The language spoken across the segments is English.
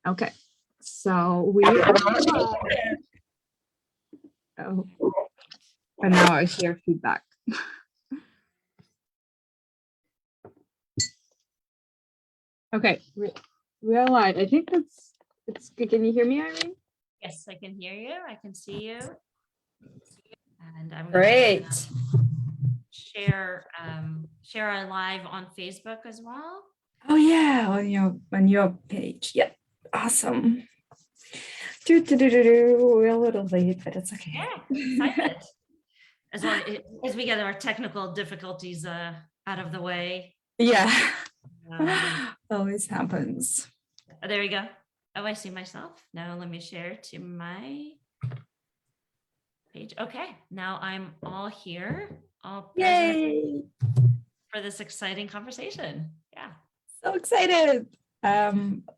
Okay, so we are oh, and now I hear feedback. Okay, we are live. I think it's good. Can you hear me, Irene? Yes, I can hear you. I can see you. And I'm Great. going to share our live on Facebook as well. Oh yeah, on your page. Yep, awesome. We're a little late, but it's okay. Yeah, excited. As long as we get our technical difficulties out of the way. Yeah, always happens. There we go. Oh, I see myself. Now let me share to my page. Okay, now I'm all here, all present for this exciting conversation. Yeah. So excited.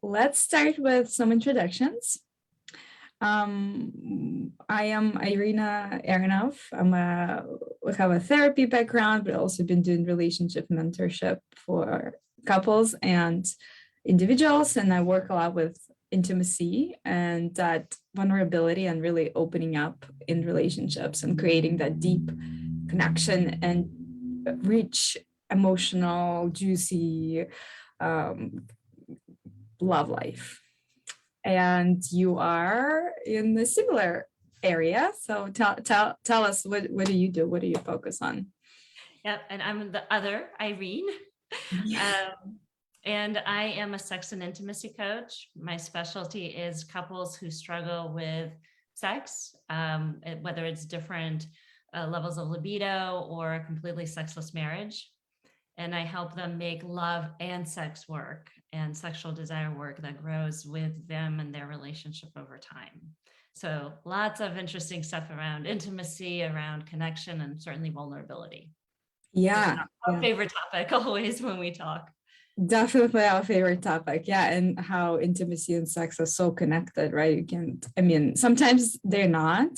Let's start with some introductions. I am Iryna Aronov. I have a therapy background, but also been doing relationship mentorship for couples and individuals. And I work a lot with intimacy and that vulnerability and really opening up in relationships and creating that deep connection and rich, emotional, juicy love life. And you are in the similar area. So tell us, what do you do? What do you focus on? Yep, and I'm the other Irene. And I am a sex and intimacy coach. My specialty is couples who struggle with sex, whether it's different levels of libido or a completely sexless marriage. And I help them make love and sex work and sexual desire work that grows with them and their relationship over time. So lots of interesting stuff around intimacy, around connection, and certainly vulnerability. Yeah. Our favorite topic always when we talk. Definitely our favorite topic. Yeah. And how intimacy and sex are so connected, right? You can't, I mean, sometimes they're not,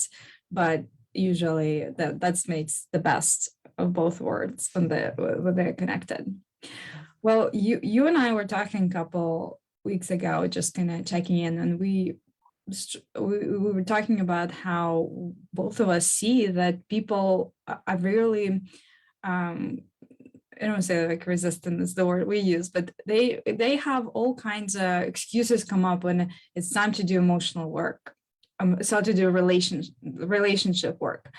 but usually that makes the best of both worlds when they're connected. Well, you and I were talking a couple weeks ago, just kind of checking in, and we were talking about how both of us see that people are really I don't say like resistant is the word we use, but they have all kinds of excuses come up when it's time to do emotional work, so to do relationship work.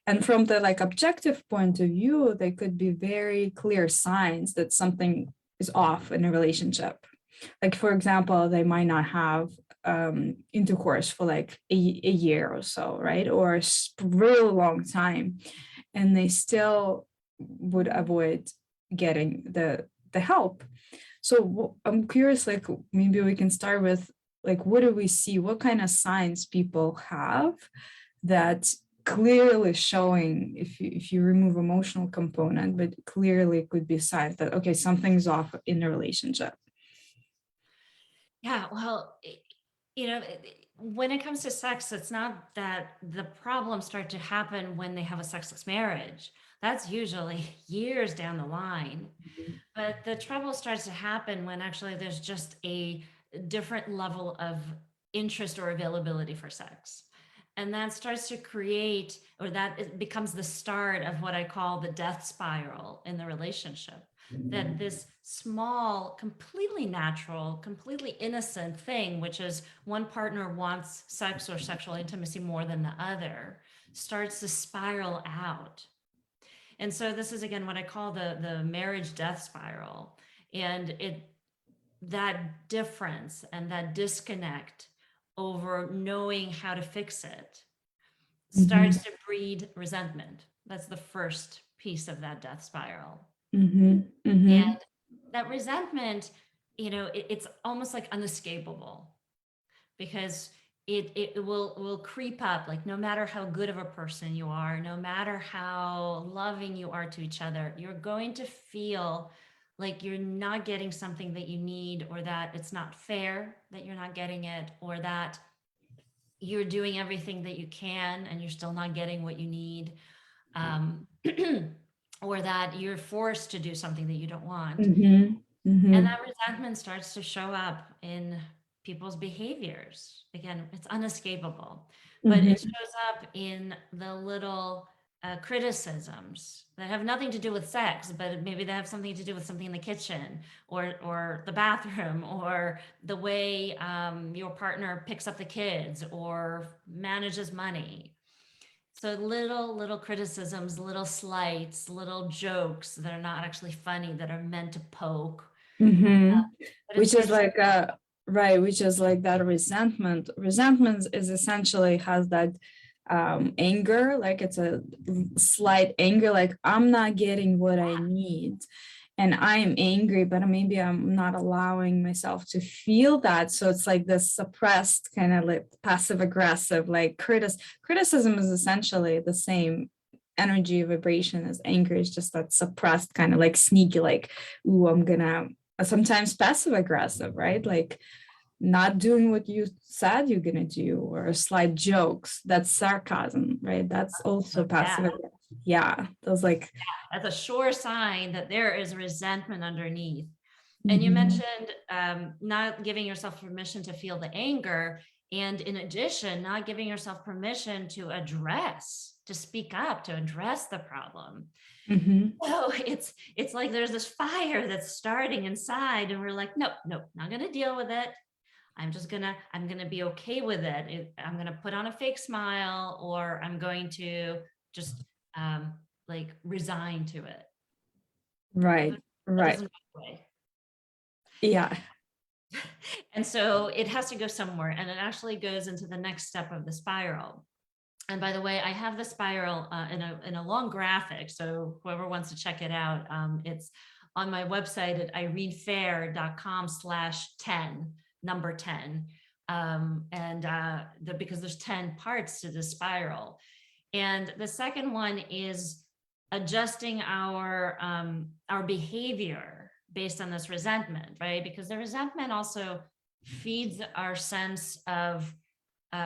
And from the like objective point of view, they could be very clear signs that something is off in a relationship. Like, for example, they might not have intercourse for like a year or so, right? Or a really long time, and they still would avoid getting the help. So I'm curious, like maybe we can start with like, what do we see? What kind of signs people have that clearly showing, if you remove emotional component, but clearly it could be signs that, okay, something's off in the relationship? Yeah, well, when it comes to sex, it's not that the problems start to happen when they have a sexless marriage. That's usually years down the line. But the trouble starts to happen when actually there's just a different level of interest or availability for sex. And that starts to create, or that it becomes the start of what I call the death spiral in the relationship. That this small, completely natural, completely innocent thing, which is one partner wants sex or sexual intimacy more than the other, starts to spiral out. And so this is, again, what I call the marriage death spiral. And that difference and that disconnect over knowing how to fix it starts to breed resentment. That's the first piece of that death spiral. And that resentment, it's almost like unescapable, because it will creep up. Like, no matter how good of a person you are, no matter how loving you are to each other, you're going to feel like you're not getting something that you need, or that it's not fair that you're not getting it, or that you're doing everything that you can and you're still not getting what you need, or that you're forced to do something that you don't want. And that resentment starts to show up in people's behaviors. Again, it's unescapable, but it shows up in the little criticisms that have nothing to do with sex, but maybe they have something to do with something in the kitchen or the bathroom, or the way your partner picks up the kids or manages money. So little criticisms, little slights, little jokes that are not actually funny, that are meant to poke. But it Which is starts, like right, which is like that resentment. Resentment is essentially has that anger, like it's a slight anger, like I'm not getting what I need. And I'm angry, but maybe I'm not allowing myself to feel that. So it's like this suppressed kind of like passive aggressive, like criticism is essentially the same energy vibration as anger, is just that suppressed kind of like sneaky, like, ooh, I'm gonna sometimes passive aggressive, right? Like not doing what you said you're gonna do, or slight jokes. That's sarcasm, right? That's also passive aggressive. Yeah, those like that's a sure sign that there is resentment underneath. And you mentioned not giving yourself permission to feel the anger. And in addition, not giving yourself permission to speak up, to address the problem. So it's like there's this fire that's starting inside, and we're like, nope, not gonna deal with it. I'm gonna be okay with it. I'm gonna put on a fake smile, or I'm going to just like resign to it. right, That doesn't go away. Yeah. And so it has to go somewhere, and it actually goes into the next step of the spiral. And by the way, I have the spiral in a long graphic, so whoever wants to check it out, it's on my website at irenefehr.com/10, number 10. Because there's 10 parts to the spiral. And the second one is adjusting our behavior based on this resentment, right? Because the resentment also feeds our sense of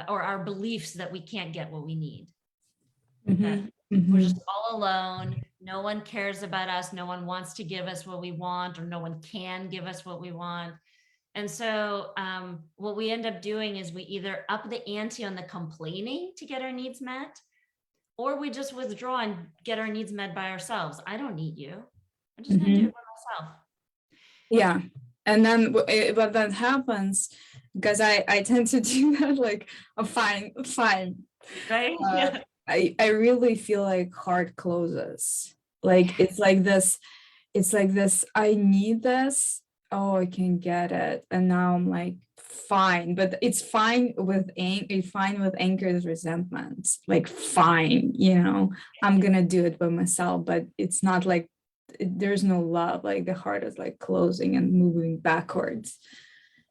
or our beliefs that we can't get what we need. That we're just all alone. No one cares about us. No one wants to give us what we want, or no one can give us what we want. And so what we end up doing is we either up the ante on the complaining to get our needs met, or we just withdraw and get our needs met by ourselves. I don't need you. I'm just going to do it by myself. Yeah. And then what then happens, because I tend to do that, like, oh, fine. Right? I really feel like heart closes. Like it's like this, I need this. Oh, I can get it. And now I'm like, fine. But it's fine with anger is resentment. Like, fine, I'm gonna do it by myself. But it's not like there's no love. Like the heart is like closing and moving backwards.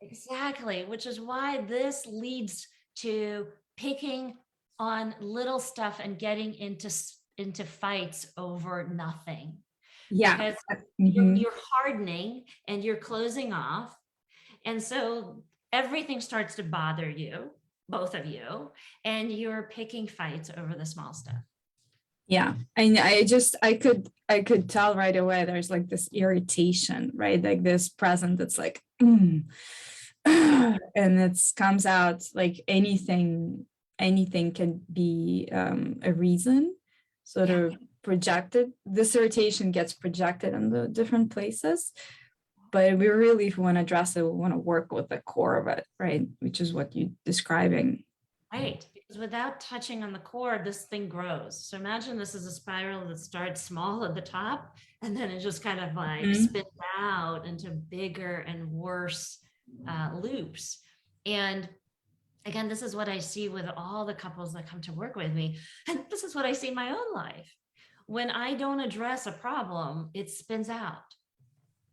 Exactly, which is why this leads to picking on little stuff and getting into fights over nothing. Yeah. Because you're hardening and you're closing off. And so everything starts to bother you, both of you, and you're picking fights over the small stuff. Yeah. And I could tell right away there's like this irritation, right? Like this present that's like, and it comes out like anything can be a reason, sort of projected. This irritation gets projected in the different places. But we really, if we want to address it, we want to work with the core of it, right? Which is what you're describing. Right, because without touching on the core, this thing grows. So imagine this is a spiral that starts small at the top, and then it just kind of like spins out into bigger and worse loops. And again, this is what I see with all the couples that come to work with me. And this is what I see in my own life. When I don't address a problem, it spins out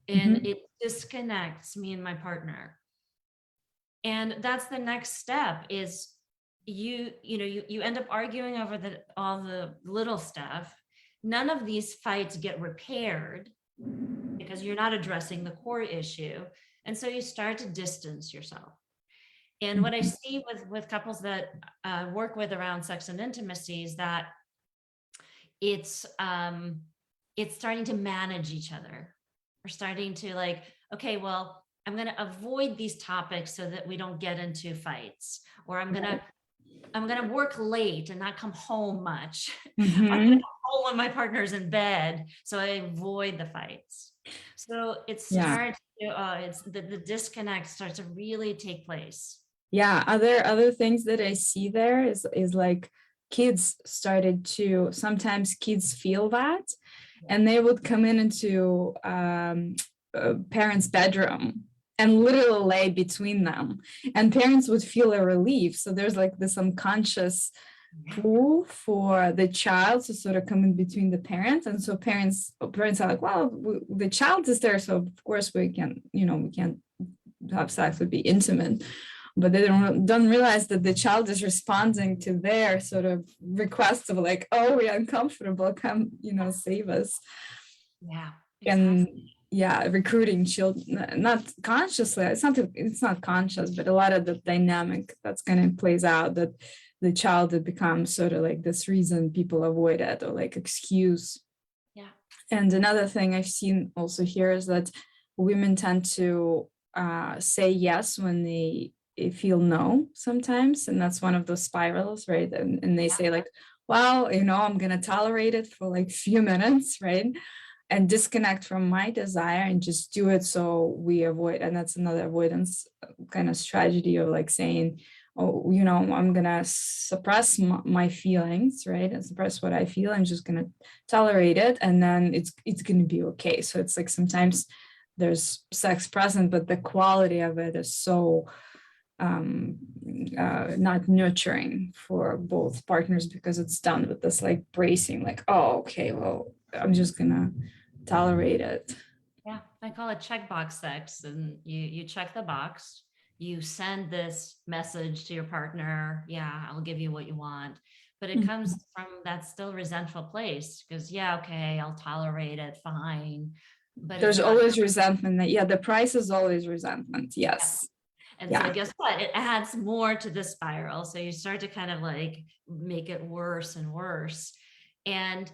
and it disconnects me and my partner. And that's the next step is you end up arguing over all the little stuff. None of these fights get repaired because you're not addressing the core issue. And so you start to distance yourself. And what I see with couples that work with around sex and intimacy is that it's starting to manage each other. We're starting to like, okay, well, I'm going to avoid these topics so that we don't get into fights, or I'm going to work late and not come home much. I'm going to Mhm. come home when my partner's in bed, so I avoid the fights. So it Yeah. starts to, it's the disconnect starts to really take place. Yeah, other things that I see there is like kids started to sometimes kids feel that, and they would come into parents' bedroom and literally lay between them, and parents would feel a relief. So there's like this unconscious pull for the child to sort of come in between the parents, and so parents are like, well, the child is there, so of course we can, we can't have sex, would be intimate, but they don't realize that the child is responding to their sort of request of like, oh, we're uncomfortable, come, save us. Yeah, And exactly. yeah, recruiting children, not consciously, it's not conscious, but a lot of the dynamic that's kind of plays out, that the child that becomes sort of like this reason people avoid it, or like excuse. Yeah. And another thing I've seen also here is that women tend to say yes when they feel no sometimes. And that's one of those spirals, right? And they say like, well, I'm going to tolerate it for like a few minutes, right? And disconnect from my desire and just do it so we avoid. And that's another avoidance kind of strategy of like saying, oh, I'm going to suppress my feelings, right? And suppress what I feel. I'm just going to tolerate it. And then it's going to be okay. So it's like sometimes there's sex present, but the quality of it is so not nurturing for both partners, because it's done with this like bracing, like, oh, okay, well, I'm just going to tolerate it. Yeah, I call it checkbox sex, and you check the box. You send this message to your partner. Yeah, I'll give you what you want, but it comes from that still resentful place, because yeah, okay, I'll tolerate it, fine, but it's There's not. always resentment. Yeah, the price is always resentment. Yeah. Yes. And so Yeah. guess what? It adds more to the spiral. So you start to kind of like make it worse and worse. And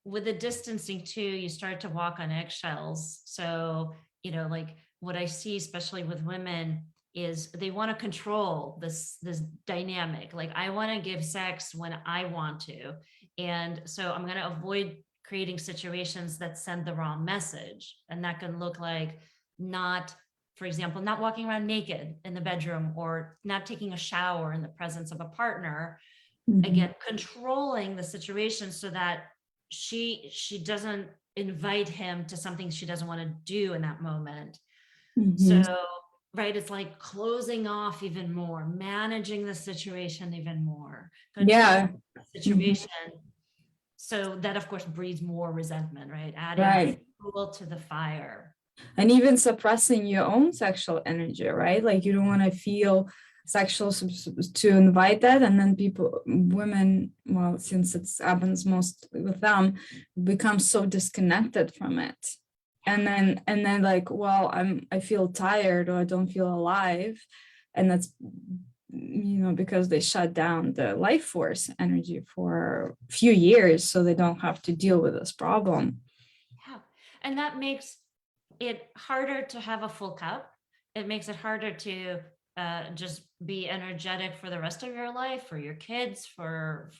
with the distancing too, you start to walk on eggshells. So, like what I see, especially with women, is they want to control this dynamic. Like, I want to give sex when I want to. And so I'm going to avoid creating situations that send the wrong message. And that can look like not, for example, not walking around naked in the bedroom, or not taking a shower in the presence of a partner. Again, controlling the situation so that she doesn't invite him to something she doesn't want to do in that moment. Mhm. So, right, it's like closing off even more, managing the situation even more, controlling Yeah. the Mhm. situation. So that of course breeds more resentment, right? Adding Right. fuel to the fire. And even suppressing your own sexual energy, right? Like you don't want to feel sexual to invite that, and then women, well, since it happens most with them, become so disconnected from it, and then like, well, I feel tired, or I don't feel alive, and that's because they shut down the life force energy for a few years, so they don't have to deal with this problem. Yeah. And that makes it harder to have a full cup. It makes it harder to just be energetic for the rest of your life, for your kids, for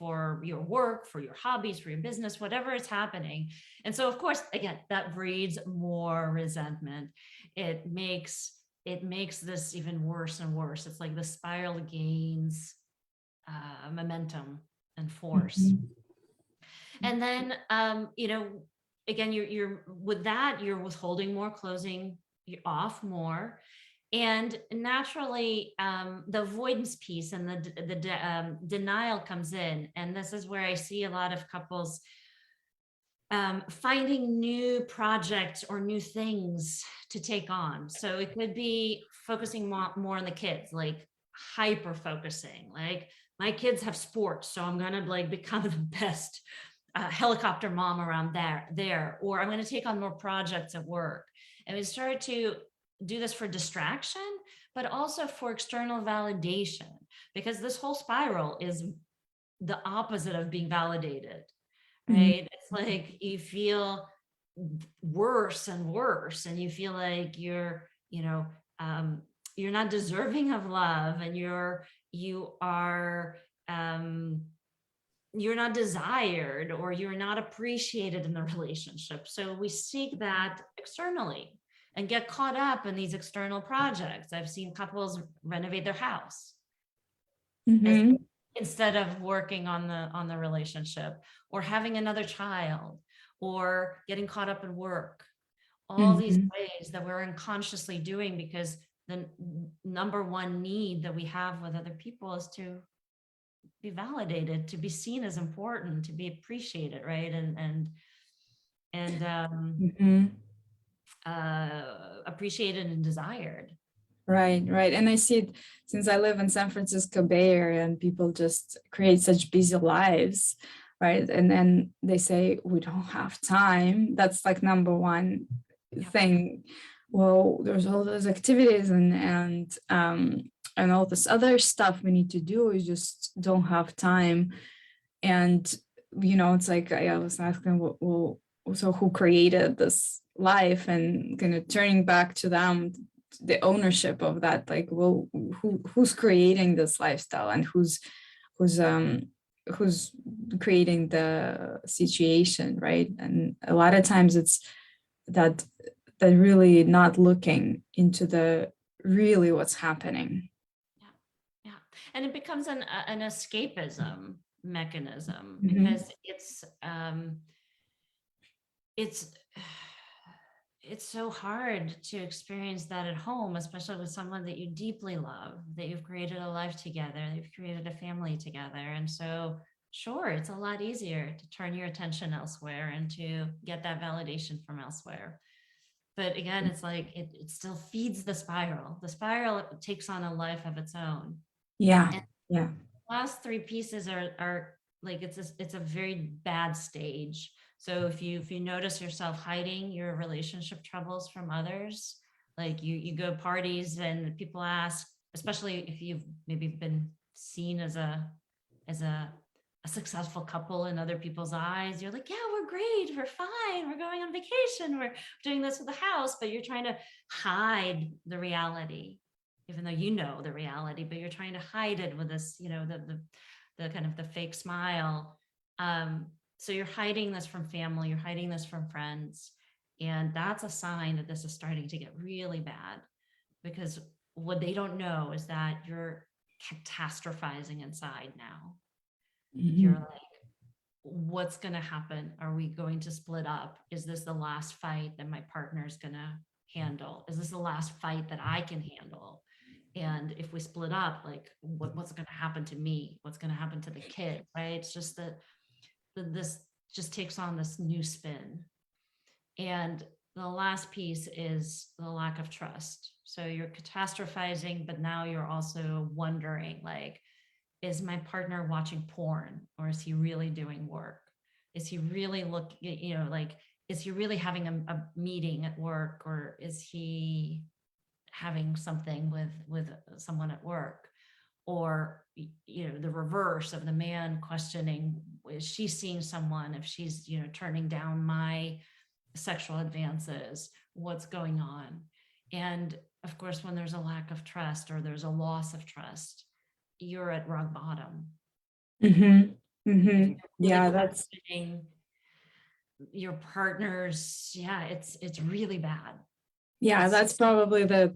your work, for your hobbies, for your business, whatever is happening. And so, of course, again, that breeds more resentment. It makes this even worse and worse. It's like the spiral gains momentum and force. Mhm. And then, again, you're with that, you're withholding more, closing you off more. And naturally, the avoidance piece and the denial comes in. And this is where I see a lot of couples finding new projects or new things to take on. So it could be focusing more on the kids, like hyper focusing, like my kids have sports, so I'm gonna like become the best helicopter mom around there, or I'm gonna take on more projects at work. And we started to do this for distraction, but also for external validation, because this whole spiral is the opposite of being validated, Mhm. right? It's like you feel worse and worse, and you feel like you know, you're not deserving of love, and you're not desired, or you're not appreciated in the relationship. So we seek that externally and get caught up in these external projects. I've seen couples renovate their house Mm-hmm. instead of working on the relationship, or having another child, or getting caught up in work. All these Mm-hmm. ways that we're unconsciously doing, because the number one need that we have with other people is to be validated, to be seen as important, to be appreciated, right? And Mm-hmm. appreciated and desired. Right, right. And I see it since I live in San Francisco Bay Area, and people just create such busy lives, right? And then they say we don't have time. That's like number one Yeah. thing. Well, there's all those activities and all this other stuff we need to do. We just don't have time. And it's like I was asking, well, so who created this life, and kind of turning back to them the ownership of that, like, well, who's creating this lifestyle, and who's creating the situation, right? And a lot of times it's that really not looking into the really what's happening. Yeah. And it becomes an escapism mechanism, Mm-hmm. because it's it's so hard to experience that at home, especially with someone that you deeply love, that you've created a life together, that you've created a family together. And so, sure, it's a lot easier to turn your attention elsewhere and to get that validation from elsewhere. But again, it's like it still feeds the spiral. The spiral takes on a life of its own. Yeah. And Yeah. the last three pieces are like, it's a very bad stage. So if you notice yourself hiding your relationship troubles from others, like you go parties and people ask, especially if you've maybe been seen as a successful couple in other people's eyes, you're like, yeah, we're great, we're fine, we're going on vacation, we're doing this with the house, but you're trying to hide the reality, even though you know the reality, but you're trying to hide it with this, the kind of the fake smile. So you're hiding this from family, you're hiding this from friends. And that's a sign that this is starting to get really bad, because what they don't know is that you're catastrophizing inside now. Mm-hmm. You're like, what's going to happen? Are we going to split up? Is this the last fight that my partner's going to handle? Is this the last fight that I can handle? And if we split up, like what's going to happen to me? What's going to happen to the kid? Right? It's just that this just takes on this new spin. And the last piece is the lack of trust. So you're catastrophizing, but now you're also wondering, like, is my partner watching porn, or is he really doing work? Is he really is he really having a meeting at work, or is he having something with someone at work? Or the reverse of the man questioning, is she seeing someone, if she's turning down my sexual advances, what's going on? And of course, when there's a lack of trust, or there's a loss of trust, you're at rock bottom. Mm-hmm. Mm-hmm. Really Yeah, that's your partner's. Yeah, it's really bad. that's probably the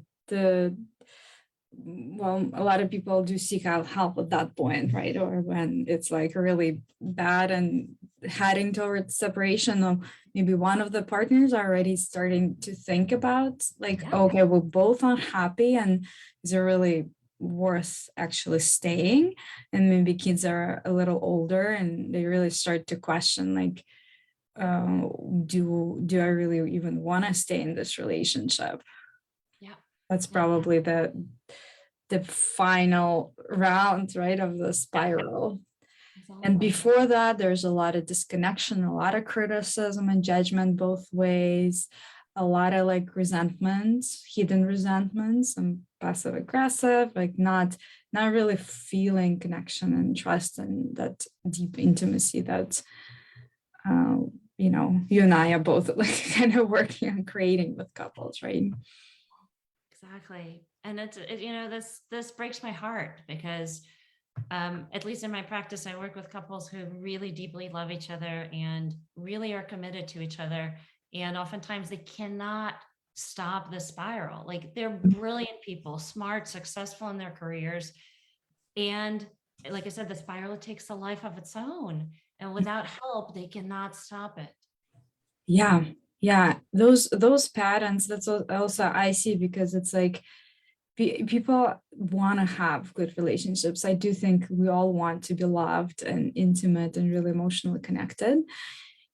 well, a lot of people do seek out help at that point, right? Or when it's like really bad and heading towards separation, or maybe one of the partners are already starting to think about, like, Yeah. okay, we're both unhappy, and is it really worth actually staying? And maybe kids are a little older and they really start to question, like, do I really even want to stay in this relationship? Yeah. That's probably the final round, right, of the spiral. And before that, there's a lot of disconnection, a lot of criticism and judgment both ways, a lot of like resentments, hidden resentments, and passive aggressive, like not really feeling connection and trust and that deep intimacy that you and I are both like kind of working on creating with couples, right? Exactly. And this breaks my heart because at least in my practice, I work with couples who really deeply love each other and really are committed to each other. And oftentimes they cannot stop the spiral. Like they're brilliant people, smart, successful in their careers. And like I said, the spiral takes a life of its own. And without help, they cannot stop it. Yeah, yeah, those patterns, that's also I see, because it's like people want to have good relationships. I do think we all want to be loved and intimate and really emotionally connected,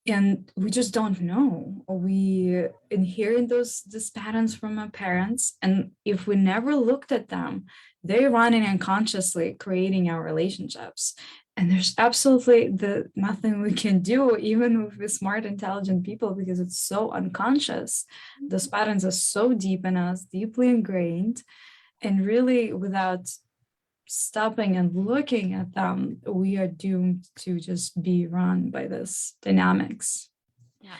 and we just don't know, or we inherit these patterns from our parents, and if we never looked at them, they're running unconsciously creating our relationships. And there's absolutely nothing we can do, even with the smart intelligent people, because it's so unconscious. Those patterns are so deep in us, deeply ingrained, and really without stopping and looking at them, we are doomed to just be run by this dynamics. Yeah.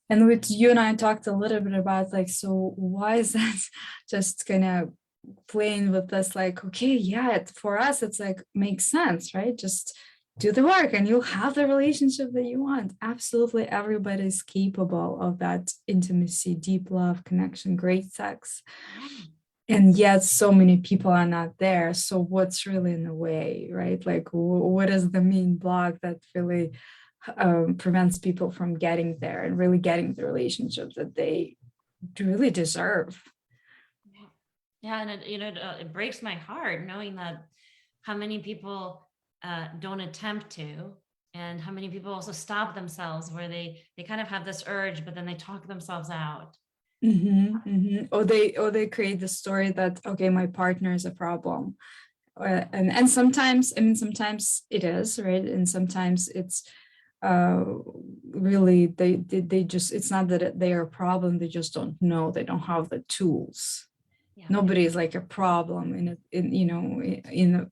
And with you and I talked a little bit about like, so why is that just kind of playing with this, like, okay, yeah, for us, it's like, makes sense, right? Just do the work and you'll have the relationship that you want. Absolutely everybody's capable of that intimacy, deep love, connection, great sex. And yet so many people are not there. So what's really in the way, right? Like what is the main block that really prevents people from getting there and really getting the relationship that they really deserve? Yeah, and it breaks my heart knowing that how many people don't attempt to, and how many people also stop themselves where they kind of have this urge, but then they talk themselves out. Or they create the story that, okay, my partner is a problem, and sometimes, I mean, sometimes it is, right, and sometimes it's really they just, it's not that they are a problem, they just don't know, they don't have the tools. Yeah. Nobody is like a problem in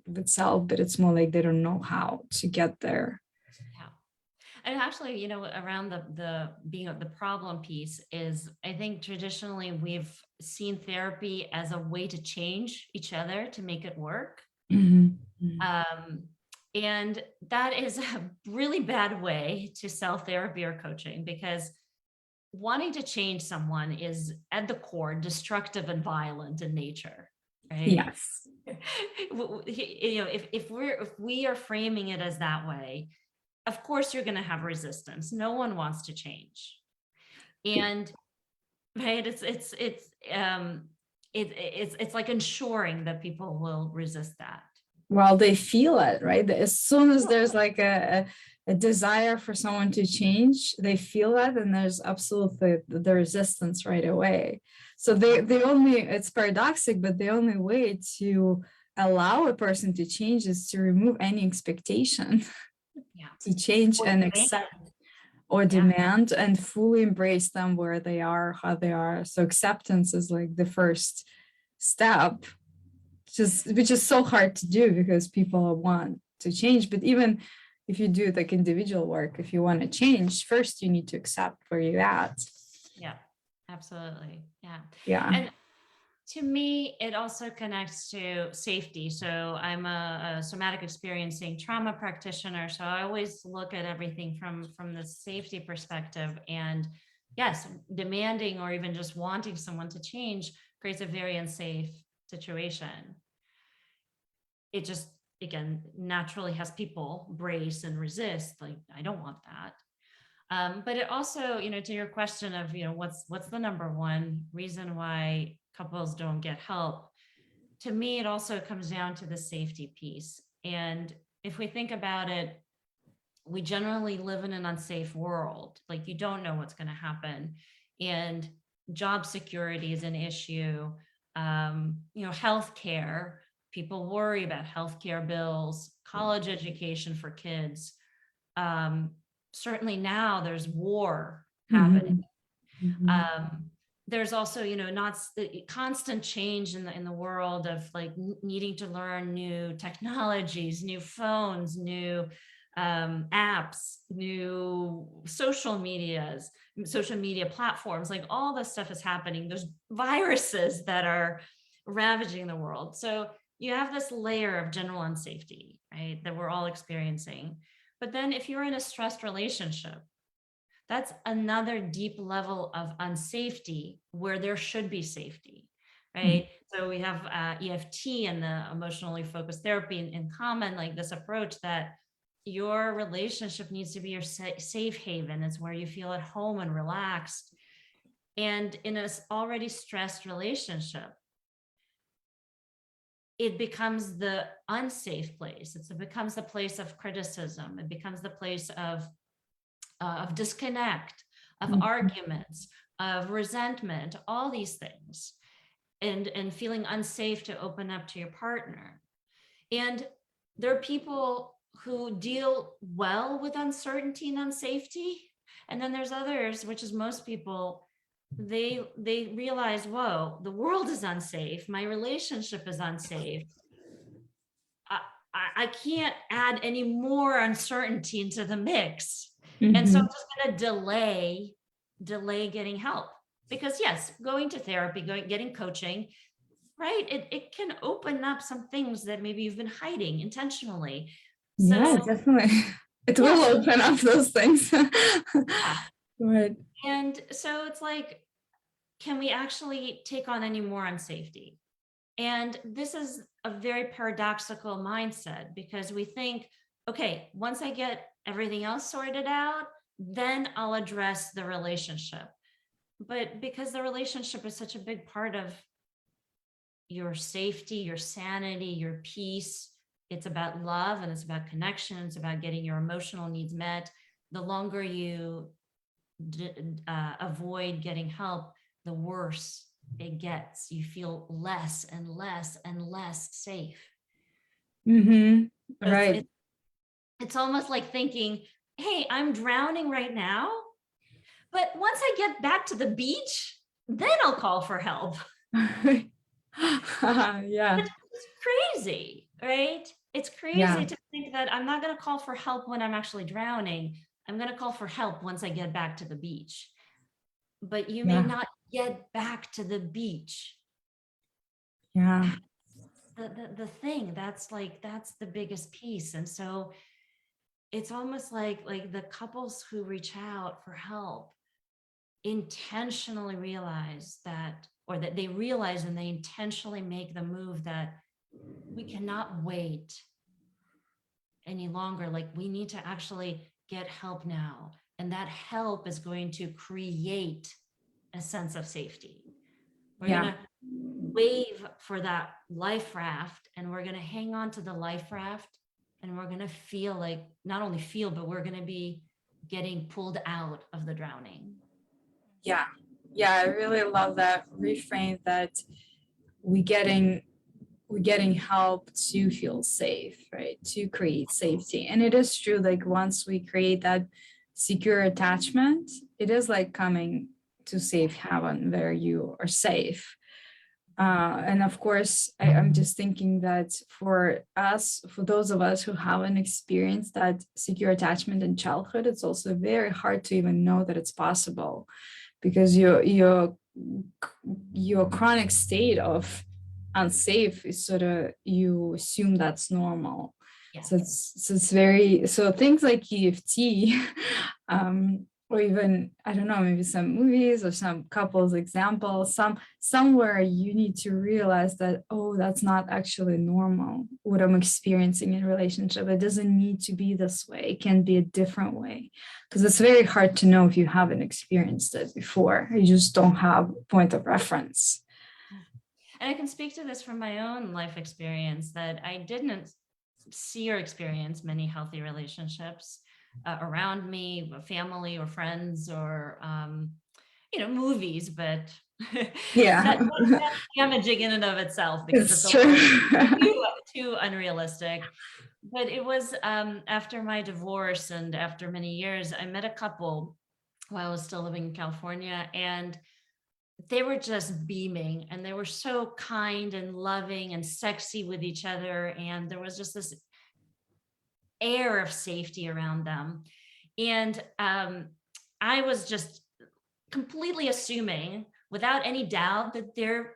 itself, but it's more like they don't know how to get there. Yeah. And actually, around the being the problem piece is, I think traditionally we've seen therapy as a way to change each other to make it work. Mhm. And that is a really bad way to sell therapy or coaching, because wanting to change someone is at the core destructive and violent in nature, right? Yes. If we are framing it as that way, of course you're going to have resistance. No one wants to change. And right, it's like ensuring that people will resist that. Well, they feel it, right? As soon as there's like a desire for someone to change, they feel that, and there's absolutely the resistance right away. So they only, it's paradoxic, but the only way to allow a person to change is to remove any expectation Yeah. to change Or and demand. accept or Yeah. demand and fully embrace them where they are, how they are. So acceptance is like the first step, which is so hard to do because people want to change. But even if you do like individual work, if you want to change, first you need to accept where you're at. Yeah, absolutely. Yeah. Yeah. And to me, it also connects to safety. So I'm a somatic experiencing trauma practitioner. So I always look at everything from the safety perspective. And yes, demanding or even just wanting someone to change creates a very unsafe situation. It just, again, naturally has people brace and resist. Like, I don't want that. But it also, to your question of, what's the number one reason why couples don't get help? To me, it also comes down to the safety piece. And if we think about it, we generally live in an unsafe world. Like, you don't know what's going to happen. And job security is an issue. Healthcare, people worry about healthcare bills, college education for kids. Certainly now there's war happening. There's also, not the constant change in the world of like needing to learn new technologies, new phones, new apps, new social media platforms, like all this stuff is happening. There's viruses that are ravaging the world. So you have this layer of general unsafety, right, that we're all experiencing. But then if you're in a stressed relationship, that's another deep level of unsafety where there should be safety, right? So we have EFT and the emotionally focused therapy in common, like this approach that your relationship needs to be your safe haven. It's where you feel at home and relaxed. And in an already stressed relationship, it becomes the unsafe place. It becomes the place of criticism. It becomes the place of disconnect, of arguments, of resentment, all these things, and feeling unsafe to open up to your partner. And there are people who deal well with uncertainty and unsafety. And then there's others, which is most people, they realize, whoa, the world is unsafe. My relationship is unsafe. I can't add any more uncertainty into the mix. And so I'm just going to delay getting help, because yes, going to therapy, getting coaching, right? It can open up some things that maybe you've been hiding intentionally. So, yeah, definitely. It will open up those things. Right. And so it's like, can we actually take on any more unsafety? And this is a very paradoxical mindset, because we think, okay, once I get everything else sorted out, then I'll address the relationship. But because the relationship is such a big part of your safety, your sanity, your peace, it's about love and it's about connection. It's about getting your emotional needs met. The longer you avoid getting help, the worse it gets. You feel less and less and less safe. Right. It's almost like thinking, hey, I'm drowning right now, but once I get back to the beach, then I'll call for help. Yeah. It's crazy, right? It's crazy to think that I'm not going to call for help when I'm actually drowning. I'm going to call for help once I get back to the beach. But you may not get back to the beach. Yeah. The thing that's the biggest piece. And so it's almost like the couples who reach out for help intentionally realize that, or that they realize and they intentionally make the move that we cannot wait any longer. Like, we need to actually get help now. And that help is going to create a sense of safety. We're going to wave for that life raft, and we're going to hang on to the life raft, and we're going to feel like, not only feel, but we're going to be getting pulled out of the drowning. Yeah. I really love that reframe, that we're getting help to feel safe, right? To create safety. And it is true, like once we create that secure attachment, it is like coming to safe haven where you are safe. And of course, I'm just thinking that for those of us who haven't experienced that secure attachment in childhood, it's also very hard to even know that it's possible, because your chronic state of unsafe is sort of, you assume that's normal. So it's very, so things like EFT, or even, I don't know, maybe some movies or some couples examples, somewhere you need to realize that, oh, that's not actually normal, what I'm experiencing in relationship. It doesn't need to be this way. It can be a different way, because it's very hard to know if you haven't experienced it before. You just don't have a point of reference. And I can speak to this from my own life experience, that I didn't see or experience many healthy relationships around me, family or friends, or movies, but that's damaging in and of itself, because it's too unrealistic. But it was after my divorce and after many years, I met a couple while I was still living in California, and they were just beaming, and they were so kind and loving and sexy with each other. And there was just this air of safety around them. And I was just completely assuming without any doubt that they're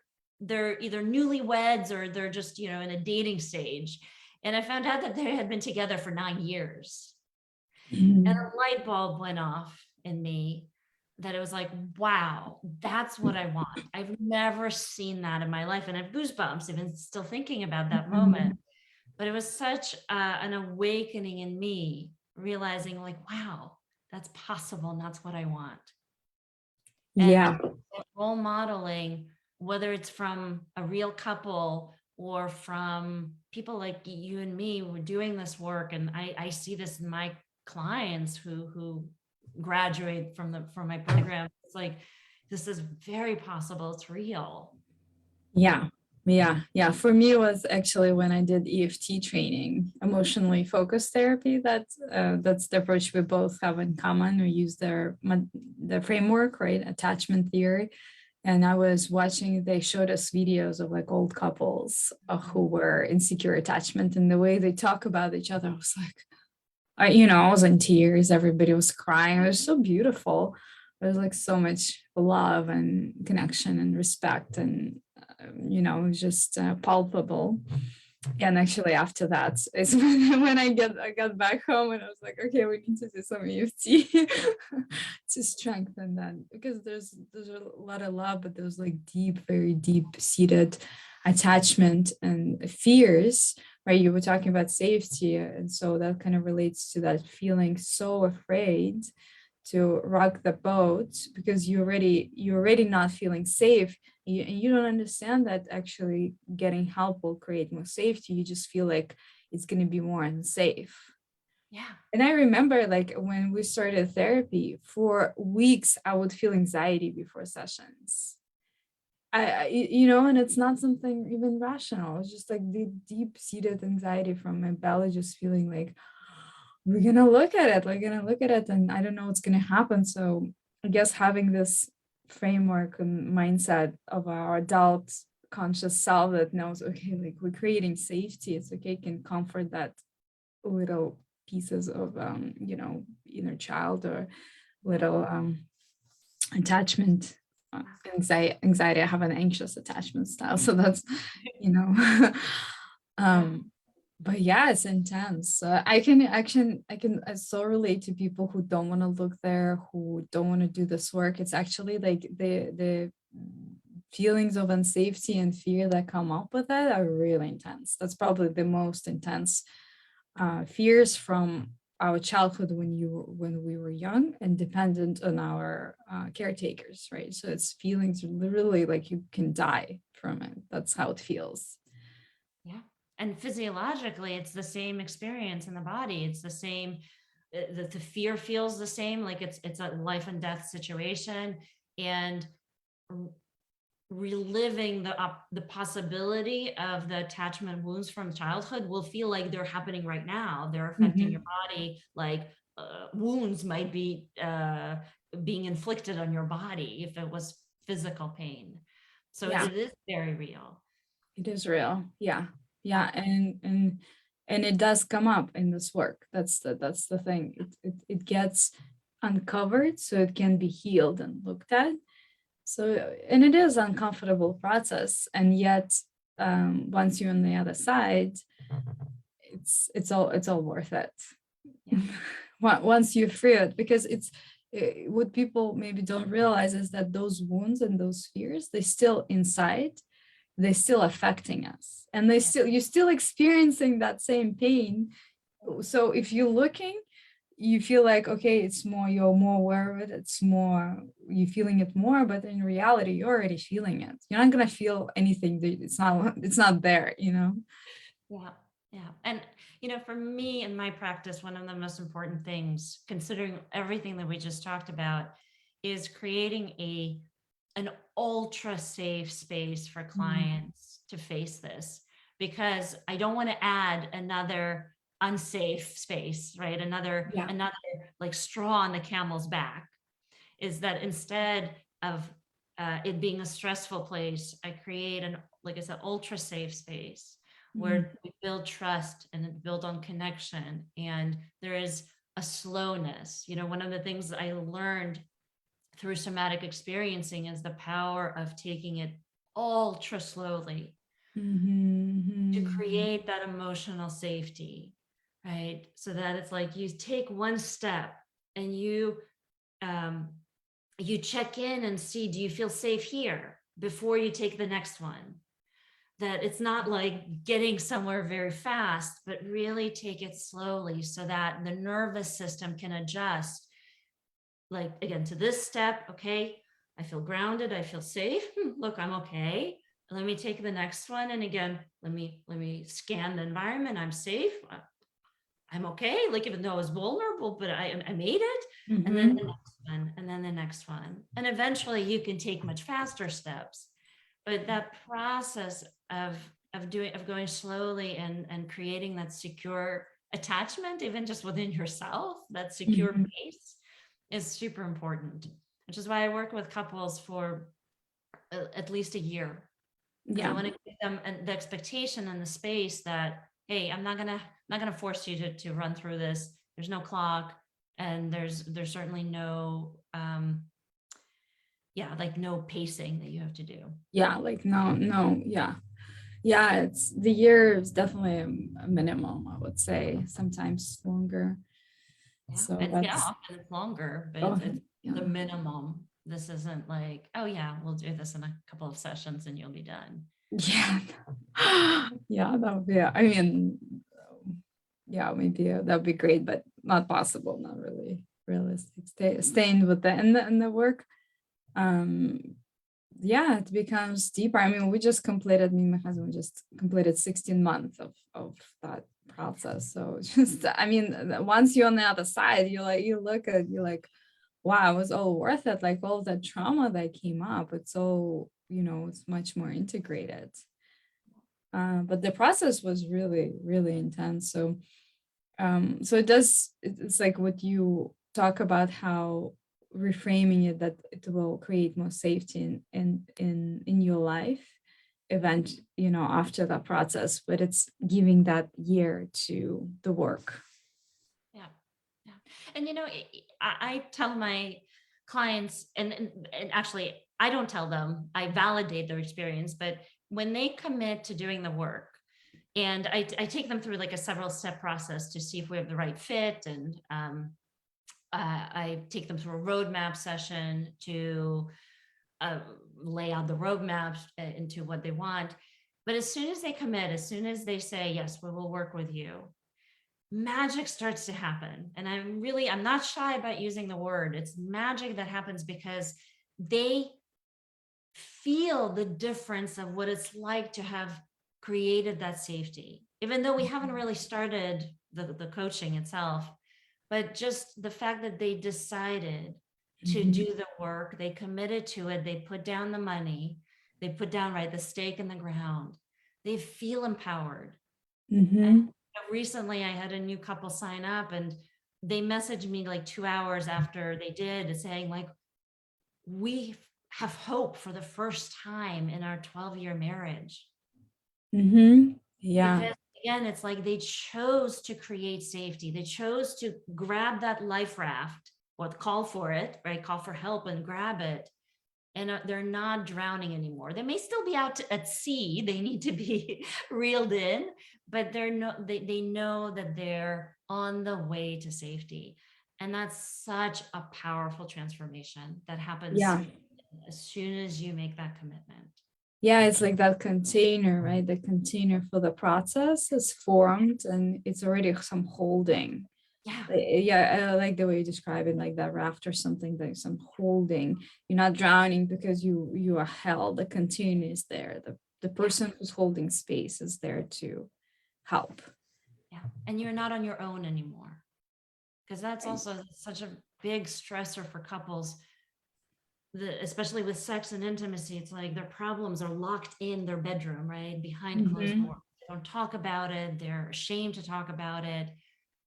either newlyweds or they're just, in a dating stage. And I found out that they had been together for 9 years. And a light bulb went off in me that it was like, wow, that's what I want. I've never seen that in my life. And I have goosebumps even still thinking about that moment. But it was such an awakening in me, realizing like, wow, that's possible. And that's what I want. And Yeah. role modeling, whether it's from a real couple or from people like you and me who are doing this work. And I see this in my clients who graduate from my program. It's like, this is very possible. It's real. Yeah. Yeah. For me, it was actually when I did EFT training, emotionally focused therapy. That's the approach we both have in common. We use the framework, right? Attachment theory. And I was watching, they showed us videos of like old couples who were insecure attachment, and the way they talk about each other, I was like, I was in tears. Everybody was crying. It was so beautiful. There was like so much love and connection and respect, and it was just palpable. And actually, after that is when I got back home, and I was like, okay, we need to do some EFT to strengthen that, because there's a lot of love, but there's like very deep seated attachment and fears, right? You were talking about safety, and so that kind of relates to that feeling so afraid to rock the boat because you're already not feeling safe. You don't understand that actually getting help will create more safety. You just feel like it's going to be more unsafe. Yeah. And I remember like when we started therapy, for weeks I would feel anxiety before sessions. And it's not something even rational. It's just like the deep-seated anxiety from my belly, just feeling like we're gonna look at it, and I don't know what's gonna happen. So I guess having this framework and mindset of our adult conscious self that knows, okay, like we're creating safety, it's okay, can comfort that little pieces of inner child or little attachment. Anxiety, I have an anxious attachment style, so that's but yeah, it's intense. I so relate to people who don't want to look there, who don't want to do this work. It's actually like the feelings of unsafety and fear that come up with it are really intense. That's probably the most intense fears from our childhood when we were young and dependent on our caretakers, right? So it's feelings literally like you can die from it. That's how it feels. Yeah. And physiologically, it's the same experience in the body. It's the same, the fear feels the same, like it's a life and death situation. And reliving the possibility of the attachment wounds from childhood will feel like they're happening right now. They're affecting your body, like wounds might be being inflicted on your body if it was physical pain. So Yeah, it is very real. it is real. Yeah. And it does come up in this work. That's the thing. It gets uncovered so it can be healed and looked at. So, and it is an uncomfortable process, and yet once you're on the other side, it's all worth it. Yeah. Once you free it, because what people maybe don't realize is that those wounds and those fears, they still inside, they're still affecting us, and you're still experiencing that same pain. So if you're looking, you feel like, okay, you're more aware of it, you're feeling it more, but in reality, you're already feeling it. You're not gonna feel anything that it's not there. Yeah. Yeah. And, for me in my practice, one of the most important things, considering everything that we just talked about, is creating an ultra safe space for clients to face this, because I don't want to add another unsafe space, right? Another like straw on the camel's back. Is that instead of it being a stressful place, I create like I said, ultra safe space where we build trust and build on connection, and there is a slowness. One of the things I learned through somatic experiencing is the power of taking it ultra slowly to create that emotional safety, right? So that it's like you take one step and you check in and see, do you feel safe here before you take the next one? That it's not like getting somewhere very fast, but really take it slowly so that the nervous system can adjust. Like, again, to this step, okay, I feel grounded, I feel safe. Look, I'm okay. Let me take the next one. And again, let me scan the environment. I'm safe. I'm okay. Like, even though I was vulnerable, but I made it. And then the next one, and then the next one. And eventually you can take much faster steps. But that process of going slowly and creating that secure attachment, even just within yourself, that secure base is super important, which is why I work with couples for at least a year. Because I want to give them the expectation and the space that, hey, I'm not gonna force you to run through this. There's no clock, and there's certainly no like no pacing that you have to do. Like no, it's the year is definitely a minimum, I would say, sometimes longer. So Often it's longer, but it's the minimum. This isn't like, oh yeah, we'll do this in a couple of sessions and you'll be done. That would be, I mean, maybe that would be great, but not possible, not really realistic. Staying with the in the work, it becomes deeper. I mean, me and my husband, we just completed 16 months of that process. So just, I mean, once you're on the other side, you're like, wow, it was all worth it. Like all that trauma that came up, it's all, it's much more integrated. But the process was really, really intense. So, it's like what you talk about, how reframing it, that it will create more safety in your life event, after that process, but it's giving that year to the work. And I tell my clients, and actually I don't tell them, I validate their experience, but when they commit to doing the work, and I take them through like a several step process to see if we have the right fit, and I take them through a roadmap session to lay out the roadmap into what they want. But as soon as they commit, as soon as they say, yes, we will work with you, magic starts to happen. And I'm not shy about using the word. It's magic that happens because they feel the difference of what it's like to have created that safety, even though we haven't really started the coaching itself. But just the fact that they decided to do the work, they committed to it, they put down the money, they put down the stake in the ground, they feel empowered. And recently I had a new couple sign up, and they messaged me like 2 hours after they did, saying like, we have hope for the first time in our 12-year marriage. Because again, it's like they chose to create safety. They chose to grab that life raft, or call for it, right? Call for help and grab it. And they're not drowning anymore. They may still be out at sea. They need to be reeled in, but they know that they're on the way to safety. And that's such a powerful transformation that happens as soon as you make that commitment. It's like that container, right? The container for the process is formed, and it's already some holding. I like the way you describe it, like that raft or something, like some holding. You're not drowning because you are held. The container is there. The person who's holding space is there to help. And you're not on your own anymore, because that's also such a big stressor for couples. Especially with sex and intimacy, it's like their problems are locked in their bedroom, right? Behind closed doors. They don't talk about it. They're ashamed to talk about it.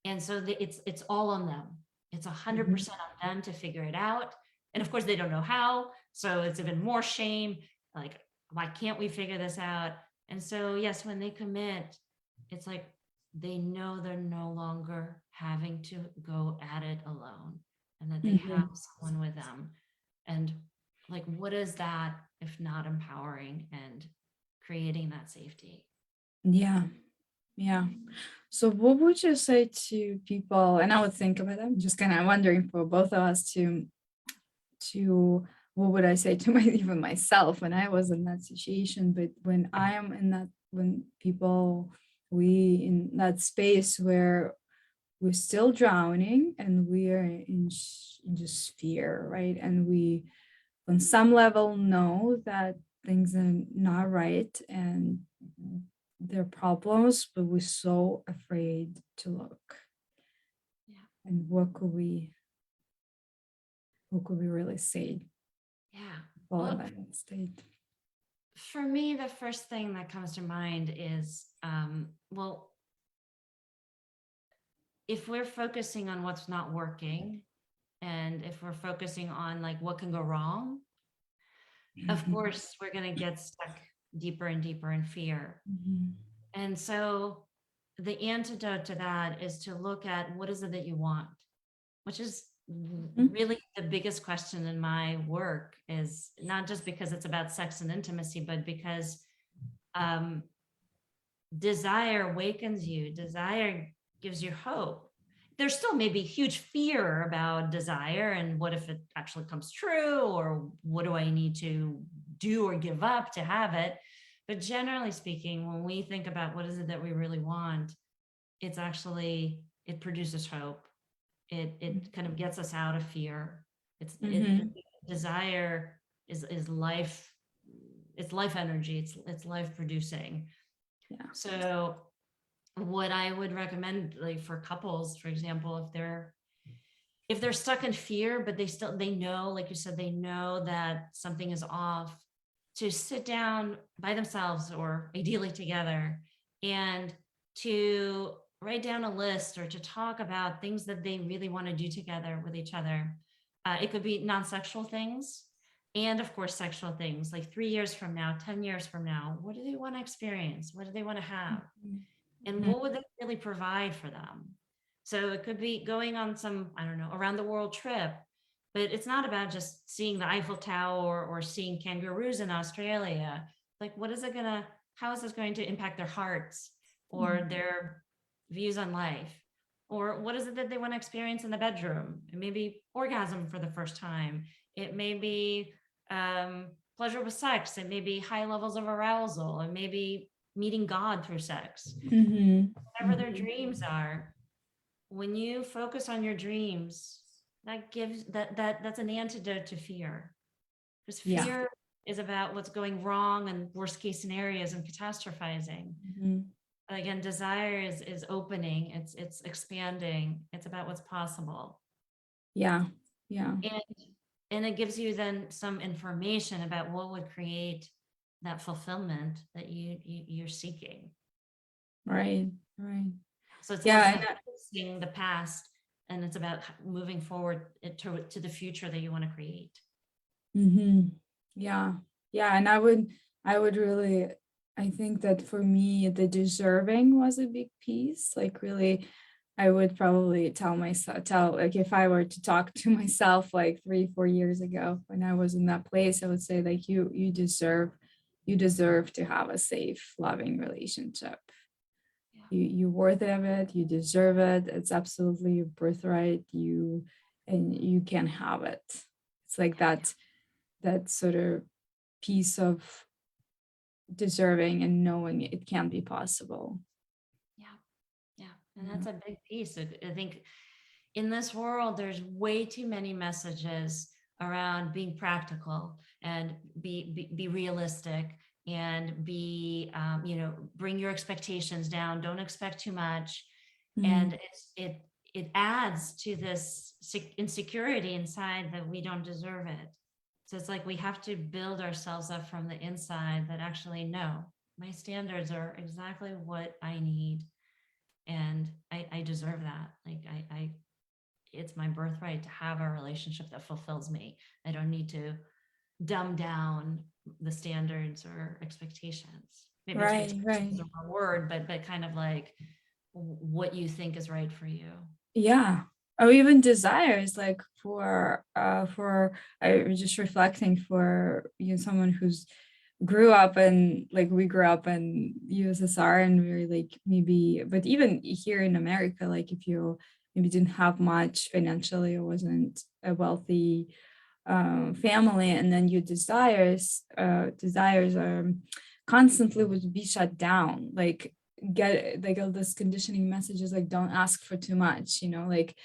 And so it's all on them. It's 100% on them to figure it out. And of course they don't know how. So it's even more shame. Like, why can't we figure this out? And so, yes, when they commit, it's like they know they're no longer having to go at it alone, and that they have someone with them. And like, what is that if not empowering and creating that safety? Yeah. Yeah. So what would you say to people, and I would think about it, I'm just kind of wondering for both of us to what would I say to my even myself when I was in that situation, but when I am in that, when people, we in that space where we're still drowning and we are in just fear, right? And we on some level know that things are not right and there are problems, but we're so afraid to look. Yeah. And what could we really say Yeah. while in Well, that state? for me, the first thing that comes to mind is, well, if we're focusing on what's not working, and if we're focusing on like what can go wrong, of Mhm, course, we're going to get stuck deeper and deeper in fear. mhm, And so the antidote to that is to look at what is it that you want, which is mhm, really the biggest question in my work, is not just because it's about sex and intimacy, but because um, desire awakens you, desire gives you hope. There's still maybe huge fear about desire and what if it actually comes true, or what do I need to do or give up to have it. But generally speaking, when we think about what is it that we really want, it's actually, it produces hope. It kind of gets us out of fear. mhm. Desire is life, it's life energy, it's life producing. Yeah. So what I would recommend, like for couples, for example, if they're stuck in fear, but they know, like you said, they know that something is off, to sit down by themselves or ideally together and to write down a list or to talk about things that they really want to do together with each other. It could be non-sexual things, and of course sexual things, like 3 years from now, 10 years from now, what do they want to experience, what do they want to have, and Mhm, what would they really provide for them. So it could be going on some, I don't know, around the world trip, but it's not about just seeing the Eiffel Tower or seeing kangaroos in Australia. Like, how is this going to impact their hearts or mhm. their views on life? Or what is it that they want to experience in the bedroom? It may be orgasm for the first time. It may be um, pleasure with sex. It may be high levels of arousal. It may be meeting God through sex. Mhm, Whatever their mhm. dreams are, when you focus on your dreams, that gives that's an antidote to fear, because Yeah. fear is about what's going wrong and worst case scenarios and catastrophizing. Mhm. Again, desire is opening, it's expanding, it's about what's possible. Yeah. Yeah. and and it gives you then some information about what would create that fulfillment that you're seeking. Right. Right. So it's less Yeah. And about fixing the past, and it's about moving forward to the future that you want to create. yeah. Yeah. And I would really, I think that for me, the deserving was a big piece. Like, really, I would probably like, if I were to talk to myself like 3, 4 years ago when I was in that place, I would say, like, you deserve to have a safe, loving relationship. Yeah. You're worthy of it, you deserve it, it's absolutely your birthright, and you can have it. It's like that sort of piece of deserving and knowing it can be possible. Yeah. Yeah. And Yeah. that's a big piece. I think in this world, there's way too many messages around being practical and be realistic, and bring your expectations down. Don't expect too much. And Mhm. it adds to this insecurity inside that we don't deserve it. So it's like we have to build ourselves up from the inside, that actually, no, my standards are exactly what I need, and I deserve that. Like it's my birthright to have a relationship that fulfills me. I don't need to dumb down the standards or expectations. maybe Right, expectation right. is the wrong word, but kind of like what you think is right for you. Yeah. Or even desires, like for I was just reflecting for someone who's grew up and like we grew up in USSR and we were like maybe, but even here in America, like if you maybe didn't have much financially or wasn't a wealthy family, and then your desires constantly would be shut down, like get like all this conditioning messages like don't ask for too much, like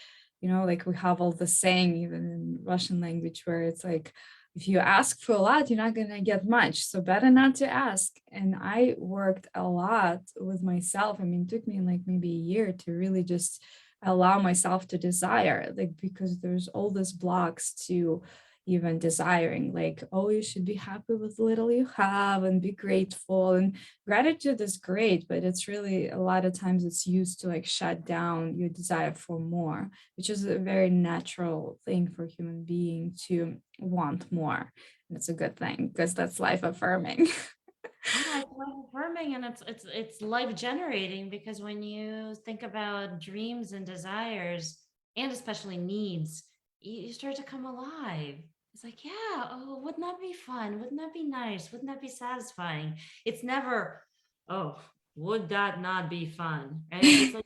we have all the saying even in Russian language where it's like if you ask for a lot, you're not going to get much. So better not to ask. And I worked a lot with myself. I mean, it took me like maybe a year to really just allow myself to desire, like, because there's all these blocks to even desiring, like, oh, you should be happy with little you have and be grateful. And gratitude is great, but it's really a lot of times it's used to like shut down your desire for more, which is a very natural thing for human being to want more. And it's a good thing because that's life affirming. Yeah, it's life affirming and it's life generating, because when you think about dreams and desires, and especially needs, you start to come alive. It's like, yeah, oh, wouldn't that be fun? Wouldn't that be nice? Wouldn't that be satisfying? It's never, oh, would that not be fun? Right? It's like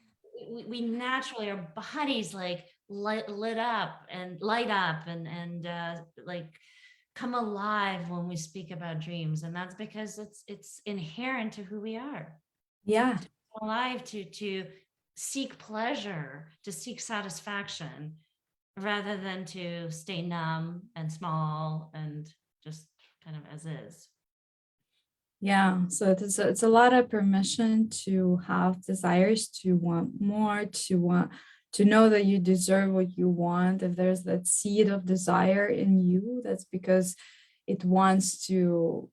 we naturally, our bodies like lit up and light up and like come alive when we speak about dreams, and that's because it's inherent to who we are, Yeah. to come alive, to seek pleasure, to seek satisfaction, rather than to stay numb and small and just kind of as is. Yeah, so it's a lot of permission to have desires, to want more, to know that you deserve what you want. If there's that seed of desire in you, that's because it wants to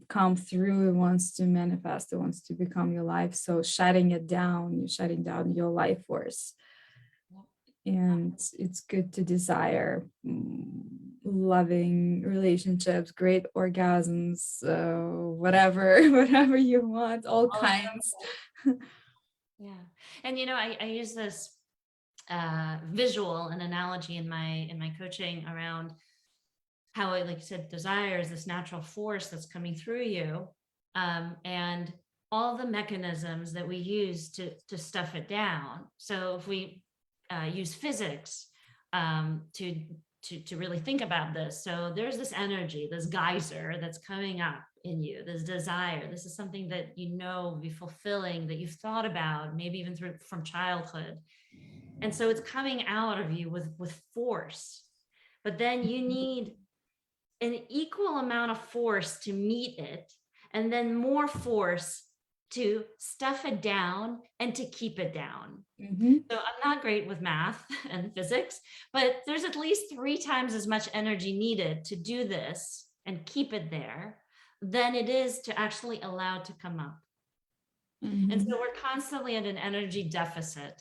come through, it wants to manifest, it wants to become your life. So shutting it down, you're shutting down your life force. And it's good to desire loving relationships, great orgasms, whatever, whatever you want, all All of kinds. that. Yeah. And I use this visual and analogy in my coaching around how, like you said, desire is this natural force that's coming through you, and all the mechanisms that we use to stuff it down. So if we use physics to really think about this, so there's this energy, this geyser that's coming up in you, this desire. This is something that will be fulfilling, that you've thought about, maybe even from childhood, and so it's coming out of you with force. But then you need an equal amount of force to meet it, and then more force to stuff it down and to keep it down. Mm-hmm. So I'm not great with math and physics, but there's at least 3 times as much energy needed to do this and keep it there than it is to actually allow it to come up. And so Mm-hmm. we're constantly at an energy deficit,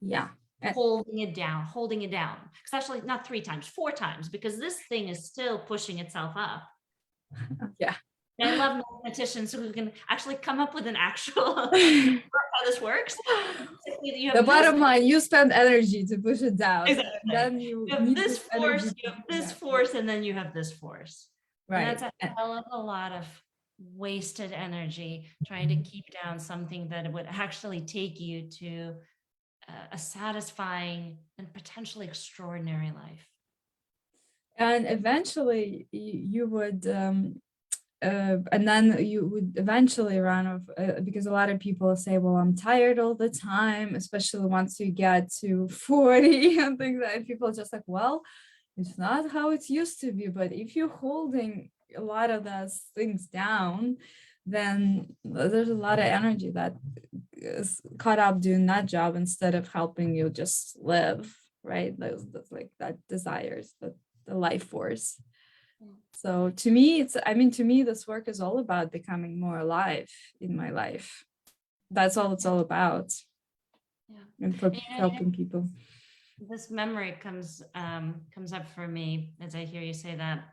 Yeah. holding it down, holding it down. It's actually not 3 times, 4 times, because this thing is still pushing itself up. Yeah. And I love mathematicians who can actually come up with an actual how this works. You The have this, bottom line, you spend energy to push it down, and exactly. then you You have need this this energy force, to you have bring this it up. force, and then you have this force. And Right. that's a hell of a lot of wasted energy trying to keep down something that would actually take you to a satisfying and potentially extraordinary life. And eventually you would and then you would eventually run off, because a lot of people say, well, I'm tired all the time, especially once you get to 40 and things like that. People are just like, well, it's not how it used to be. But if you're holding a lot of those things down, then there's a lot of energy that is caught up doing that job instead of helping you just live, right? That's like that desires, the life force. So to me, to me, this work is all about becoming more alive in my life. That's all it's all about. Yeah. And for helping people. This memory comes up for me as I hear you say that.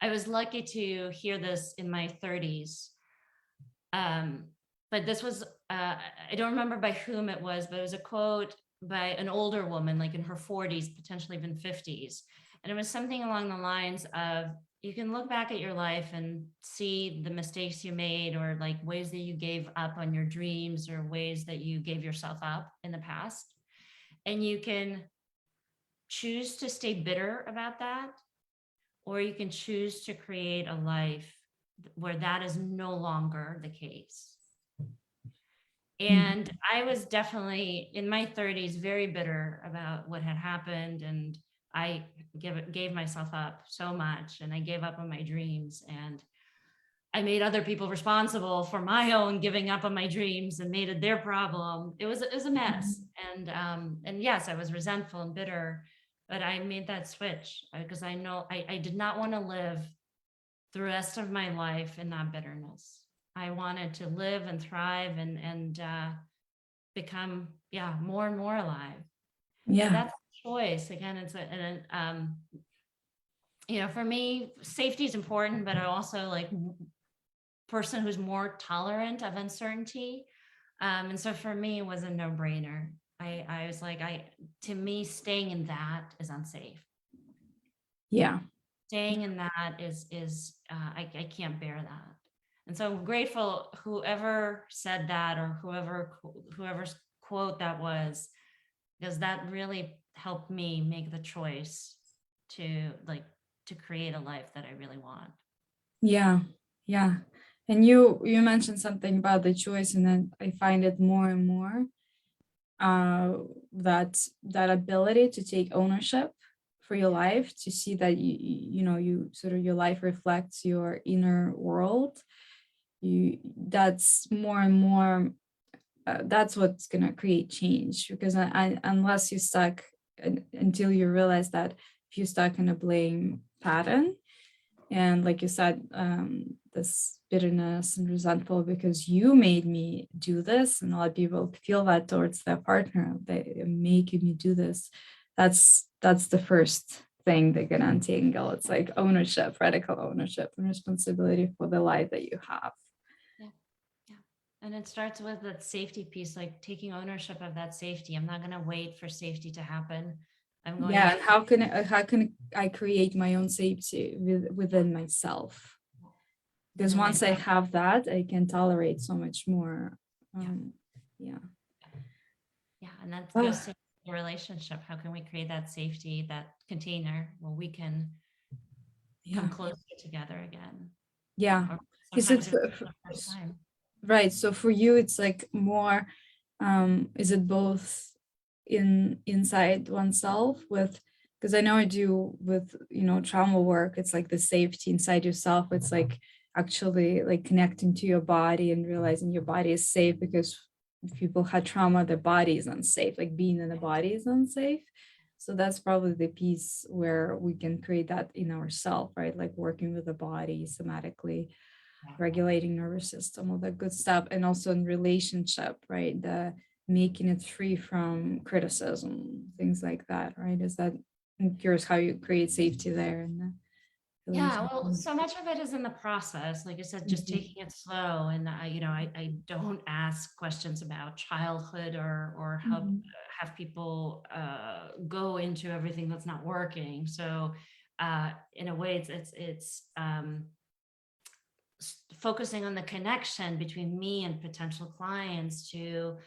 I was lucky to hear this in my 30s. But this was, I don't remember by whom it was, but it was a quote by an older woman, like in her 40s, potentially even 50s. And it was something along the lines of, you can look back at your life and see the mistakes you made, or like ways that you gave up on your dreams, or ways that you gave yourself up in the past. And you can choose to stay bitter about that, or you can choose to create a life where that is no longer the case. And I was definitely in my 30s very bitter about what had happened, and I gave myself up so much, and I gave up on my dreams, and I made other people responsible for my own giving up on my dreams and made it their problem. It was a mess. And yes, I was resentful and bitter, but I made that switch because I know I did not want to live the rest of my life in that bitterness. I wanted to live and thrive and become, more and more alive. Yeah. And that's a choice. Again, it's for me, safety is important, but I also like person who's more tolerant of uncertainty. And so for me, it was a no-brainer. I was like, to me, staying in that is unsafe. Yeah. Staying in that is I can't bear that. And so I'm grateful whoever said that, or whoever's quote that was, because that really helped me make the choice to create a life that I really want. Yeah. Yeah. And you mentioned something about the choice, and then I find it more and more that ability to take ownership for your life, to see that you sort of, your life reflects your inner world. That's more and more, that's what's going to create change, because unless you're stuck, until you realize that if you're stuck in a blame pattern, and like you said, this bitterness and resentful because you made me do this, and a lot of people feel that towards their partner, they making me do this. That's the first thing they're gonna untangle. It's like ownership, radical ownership and responsibility for the life that you have. Yeah. And it starts with that safety piece, like taking ownership of that safety. I'm not gonna wait for safety to happen. I'm going Yeah, and how can I create my own safety within myself? Because once I have that, I can tolerate so much more. Yeah. And that goes to the relationship. How can we create that safety, that container where we can come closer together again? Yeah. Sometimes it's the first time. Right. So for you, it's like more, is it both inside oneself with, because I know I do with, trauma work, it's like the safety inside yourself. It's like actually like connecting to your body and realizing your body is safe, because if people had trauma, their body is unsafe, like being in the body is unsafe. So that's probably the piece where we can create that in ourselves, right? Like working with the body somatically, regulating nervous system, all that good stuff. And also in relationship, right? The making it free from criticism, things like that, right? Is that, I'm curious how you create safety there. And well, so much of it is in the process. Like I said, just taking it slow. And I don't ask questions about childhood or have people go into everything that's not working. So in a way, it's focusing on the connection between me and potential clients to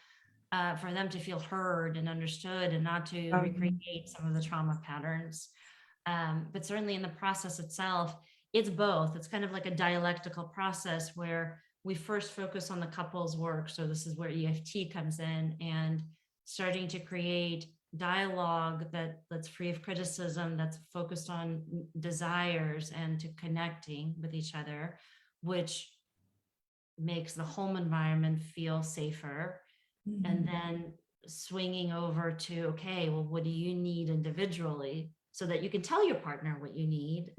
for them to feel heard and understood, and not to recreate some of the trauma patterns. But certainly in the process itself, it's both. It's kind of like a dialectical process where we first focus on the couple's work. So this is where EFT comes in, and starting to create dialogue that's free of criticism, that's focused on desires and to connecting with each other, which makes the home environment feel safer. And then swinging over to, okay, well, what do you need individually, so that you can tell your partner what you need.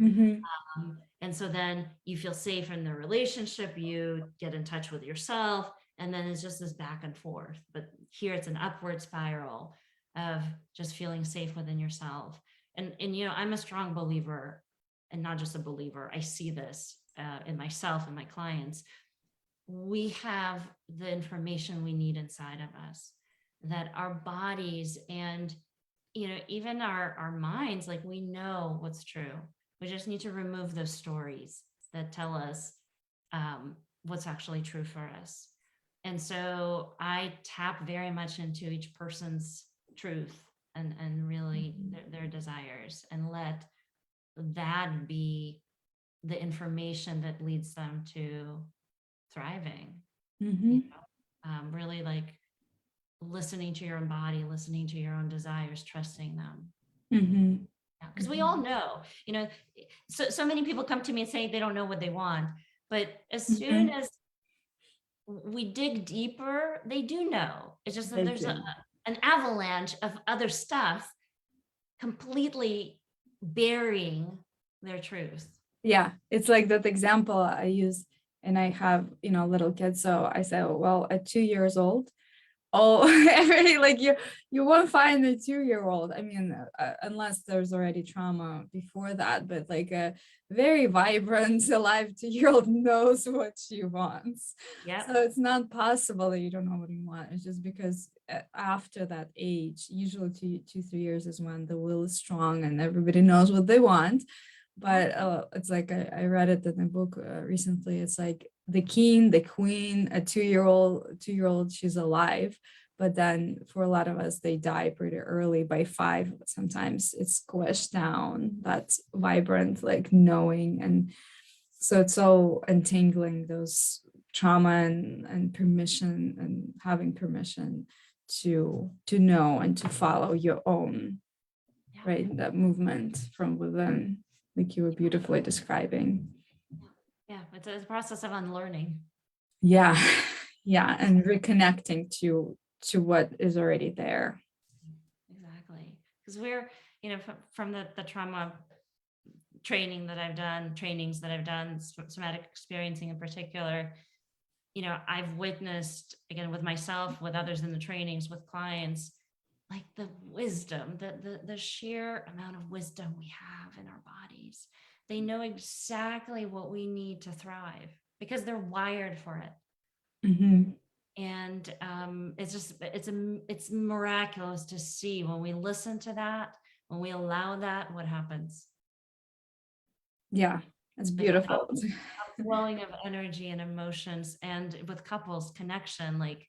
And so then you feel safe in the relationship, you get in touch with yourself, and then it's just this back and forth. But here it's an upward spiral of just feeling safe within yourself. And I'm a strong believer, and not just a believer, I see this in myself and my clients. we have the information we need inside of us, that our bodies and, even our minds, like, we know what's true. We just need to remove those stories that tell us what's actually true for us. And so I tap very much into each person's truth and really their desires, and let that be the information that leads them to thriving. Really, like, listening to your own body, listening to your own desires, trusting them. Because we all know, so many people come to me and say they don't know what they want, but as soon as we dig deeper, they do know. It's just that They there's do. an avalanche of other stuff completely burying their truth. Yeah, it's like that example I use, and I have, little kids. So I say, well, at 2 years old, everything, like, you won't find a 2-year-old. I mean, unless there's already trauma before that, but like a very vibrant, alive 2-year-old knows what she wants. Yeah. So it's not possible that you don't know what you want. It's just because after that age, usually 2, 3 years is when the will is strong and everybody knows what they want. But it's like I read it in a book recently. It's like the king, the queen, a 2-year-old, she's alive. But then for a lot of us, they die pretty early, by 5. Sometimes it's squished down, that's vibrant, like, knowing. And so it's all untangling those trauma and permission, and having permission to know and to follow your own, right, that movement from within, like you were beautifully describing. Yeah, it's a process of unlearning. Yeah. Yeah, and reconnecting to what is already there. Exactly. Because we're, from the trauma trainings that I've done, somatic experiencing in particular, I've witnessed, again, with myself, with others in the trainings, with clients, like the wisdom, the sheer amount of wisdom we have in our bodies. They know exactly what we need to thrive because they're wired for it. And it's miraculous to see when we listen to that, when we allow that, what happens. Yeah, it's beautiful. A flowing of energy and emotions, and with couples connection, like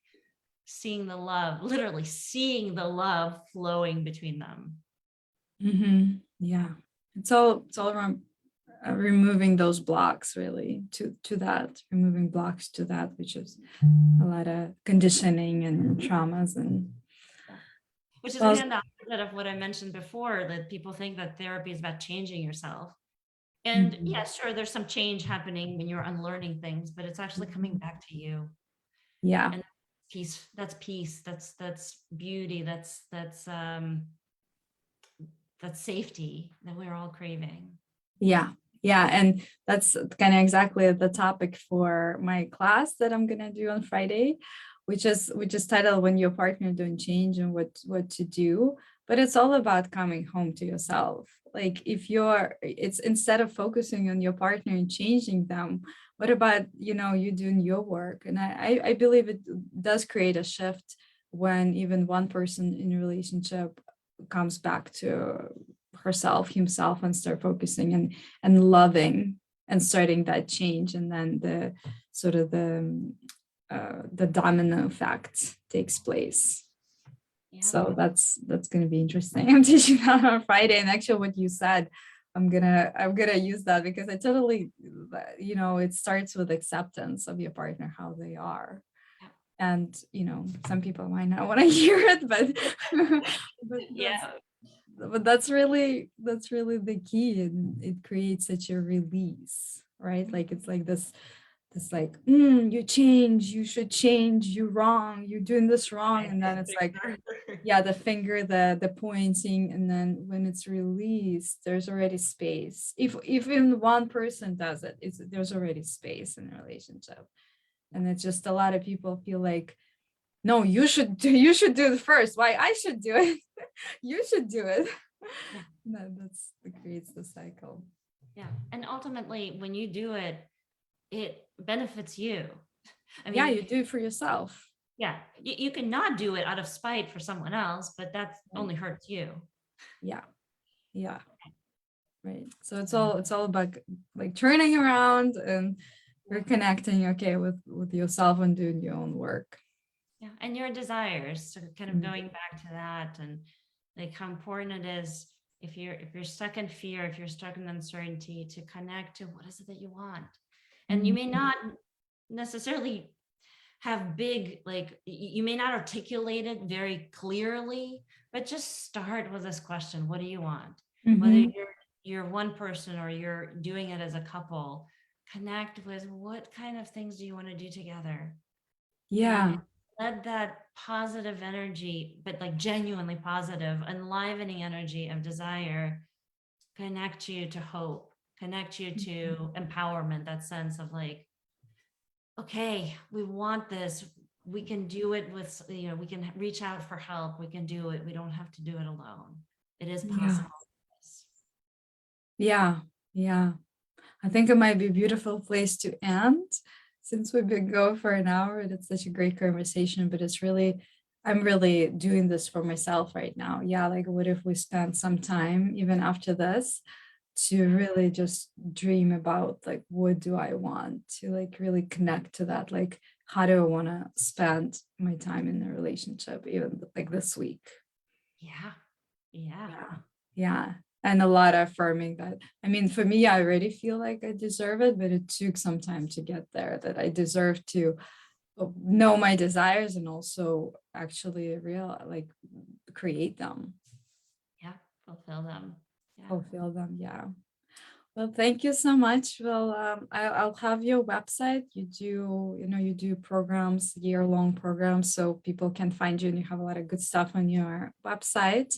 seeing the love, literally seeing the love flowing between them. Yeah, it's all around removing those blocks, really, to that, removing blocks to that, which is a lot of conditioning and traumas, and which is again the opposite of what I mentioned before, that people think that therapy is about changing yourself. And yeah, sure, there's some change happening when you're unlearning things, but it's actually coming back to you. Yeah. And peace, that's beauty, that's safety that we're all craving. Yeah. And that's kind of exactly the topic for my class that I'm gonna do on Friday, which is titled "When Your Partner Don't Change and What to Do." But it's all about coming home to yourself. Like, it's instead of focusing on your partner and changing them, what about, you doing your work? And I believe it does create a shift when even one person in a relationship comes back to herself, himself, and start focusing and loving and starting that change. And then the sort of the domino effect takes place. Yeah. So that's going to be interesting. I'm teaching that on Friday, and actually what you said, I'm gonna use that, because I totally, it starts with acceptance of your partner, how they are. And some people might not want to hear it, but yeah, but that's really the key, and it creates such a release, right? Like, it's like this like, you change, you should change, you're wrong, you're doing this wrong. And then it's like, yeah, the finger, the pointing. And then when it's released, there's already space. If even one person does it, there's already space in a relationship. And it's just, a lot of people feel like, no, you should do it first. Why I should do it? You should do it. Yeah. That creates the cycle. Yeah. And ultimately, when you do it, it benefits you. I Yeah, mean, you do it for yourself. yeah, you can not do it out of spite for someone else, but that Right. only hurts you. Yeah. Yeah. Right. So So, it's all about like turning around and reconnecting, okay, with yourself and doing your own work. yeah, and your desires. So kind of Mm. going back to that, and like how important it is if you're stuck in fear, if you're stuck in uncertainty, to connect to what is it that you want. And you Mhm. may not necessarily have big, like you may not articulate it very clearly, but just start with this question: what do you want? Whether Mhm. you're one person or you're doing it as a couple, connect with what kind of things do you want to do together, and Yeah. let that positive energy, but like genuinely positive, enlivening energy of desire, connect you to hope, connect you Mhm. to empowerment, that sense of like, okay, we want this. We can do it with, we can reach out for help. We can do it. We don't have to do it alone. It is Yeah. possible. Yeah. Yeah. I think it might be a beautiful place to end since we've been going for an hour. And it's such a great conversation, but it's really, I'm really doing this for myself right now. Yeah, like what if we spend some time even after this to really just dream about like what do I want, to like really connect to that, like how do I want to spend my time in a relationship even like this week. Yeah. Yeah. Yeah. Yeah. And a lot of affirming that. I mean, for me, I already feel like I deserve it, but it took some time to get there, that I deserve to know my desires and also actually real like create them, Yeah. Fulfill them. Yeah. fulfill them. Yeah. Well, thank you so much. Well, I'll have your website. You do, you do programs, year-long programs, so people can find you, and you have a lot of good stuff on your website.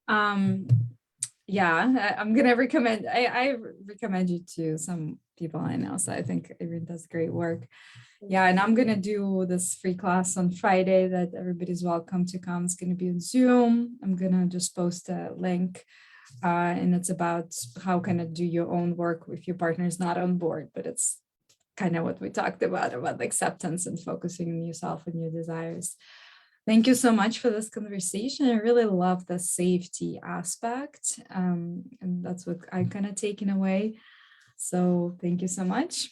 Um, yeah, I'm gonna recommend. I recommend you to some people I know. So I think Irene does great work. Yeah, and I'm gonna do this free class on Friday that everybody's welcome to come. It's gonna be on Zoom. I'm gonna just post a link, and it's about how can I do your own work if your partner is not on board. But it's kind of what we talked about acceptance and focusing on yourself and your desires. Thank you so much for this conversation. I really love the safety aspect, and that's what I'm kind of taking away. So thank you so much.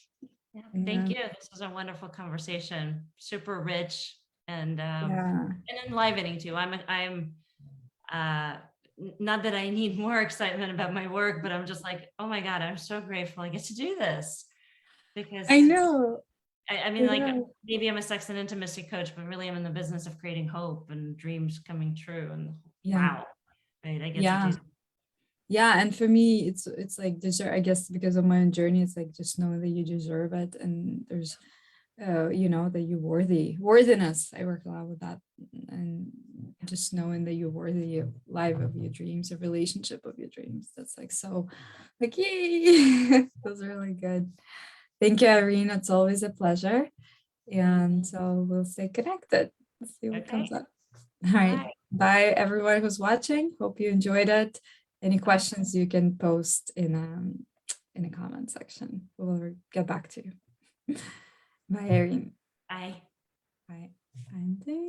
Yeah. Thank And you. This was a wonderful conversation, super rich yeah, and enlivening too. Uh, not that I need more excitement about my work, but I'm just like, oh my God, I'm so grateful I get to do this, I because know. I I mean, like know. maybe I'm a sex and intimacy coach, but really I'm in the business of creating hope and dreams coming true. And Yeah, wow, right? I get to do. yeah, yeah. And for me, it's like deserve. I guess because of my own journey, it's like just knowing that you deserve it, and there's that you're worthiness. I work a lot with that, and just knowing that you're worthy of life of your dreams, a relationship of your dreams. That's like so, like yay! Those are really good. Thank you, Irene. It's always a pleasure, and so we'll stay connected. Let's see what Okay. comes up. All right, Bye. bye everyone who's watching. Hope you enjoyed it. Any Bye. questions you can post in a comment section. We'll get back to you. Bye, Irene. Bye. Bye. Finding.